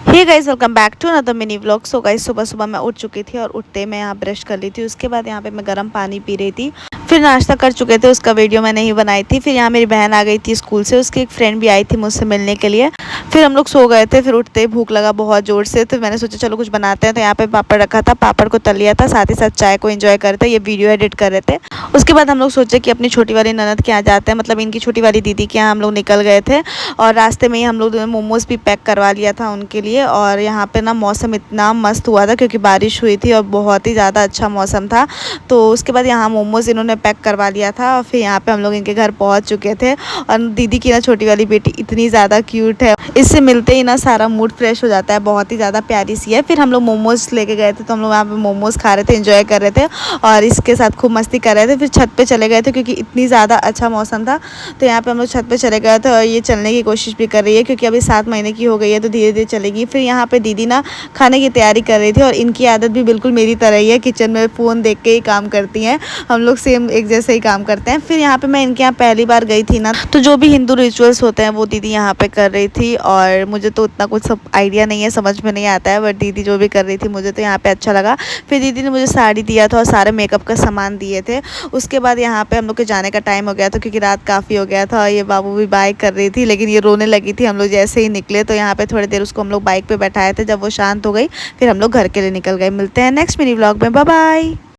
Hey guys, welcome back to another mini vlog. So guys, सुबह सुबह मैं उठ चुकी थी और उठते मैं यहाँ ब्रश कर ली थी। उसके बाद यहाँ पे मैं गर्म पानी पी रही थी। फिर नाश्ता कर चुके थे, उसका वीडियो मैं नहीं बनाई थी। फिर यहाँ मेरी बहन आ गई थी स्कूल से, उसकी एक फ्रेंड भी आई थी मुझसे मिलने के लिए। फिर हम लोग सो गए थे। फिर उठते ही भूख लगा बहुत ज़ोर से, तो मैंने सोचा चलो कुछ बनाते हैं। तो यहाँ पे पापड़ रखा था, पापड़ को तल लिया था, साथ ही साथ चाय को एंजॉय कर रहे थे, ये वीडियो एडिट कर रहे थे। उसके बाद हम लोग सोचे कि अपनी छोटी वाली ननद के यहाँ जाते हैं, मतलब इनकी छोटी वाली दीदी के यहाँ हम लोग निकल गए थे। और रास्ते में ही हम लोग मोमोज़ भी पैक करवा लिया था उनके लिए। और यहाँ पे ना मौसम इतना मस्त हुआ था क्योंकि बारिश हुई थी और बहुत ही ज़्यादा अच्छा मौसम था। तो उसके बाद यहाँ मोमोज़ इन्होंने पैक करवा लिया था और फिर यहाँ पे हम लोग इनके घर पहुँच चुके थे। और दीदी की ना छोटी वाली बेटी इतनी ज़्यादा क्यूट है, इससे मिलते ही ना सारा मूड फ्रेश हो जाता है, बहुत ही ज़्यादा प्यारी सी है। फिर हम लोग मोमोज़ लेके गए थे, तो हम लोग वहाँ पे मोमोज़ खा रहे थे, एंजॉय कर रहे थे और इसके साथ खूब मस्ती कर रहे थे। फिर छत पे चले गए थे क्योंकि इतनी ज़्यादा अच्छा मौसम था। तो यहाँ पे हम लोग छत पे चले गए थे और ये चलने की कोशिश भी कर रही है क्योंकि अभी 7 महीने की हो गई है, तो धीरे धीरे चलेगी। फिर यहाँ पे दीदी ना खाने की तैयारी कर रही थी और इनकी आदत भी बिल्कुल मेरी तरह ही है, किचन में फ़ोन देख के ही काम करती हैं। हम लोग सेम एक जैसे ही काम करते हैं। फिर यहाँ पे मैं इनके यहाँ पहली बार गई थी ना, तो जो भी हिंदू रिचुअल्स होते हैं वो दीदी यहाँ पे कर रही थी। और मुझे तो उतना कुछ सब आइडिया नहीं है, समझ में नहीं आता है, बट दीदी जो भी कर रही थी मुझे तो यहाँ पे अच्छा लगा। फिर दीदी ने मुझे साड़ी दिया था और सारे मेकअप का सामान दिए थे। उसके बाद यहाँ पे हम लोग के जाने का टाइम हो गया था क्योंकि रात काफ़ी हो गया था। ये बाबू भी बाइक कर रही थी, लेकिन ये रोने लगी थी हम लोग जैसे ही निकले। तो यहाँ पे थोड़ी देर उसको हम लोग बाइक पे बैठाए थे, जब वो शांत हो गई फिर हम लोग घर के लिए निकल गए। मिलते हैं नेक्स्ट मिनी व्लॉग में, बाय बाय।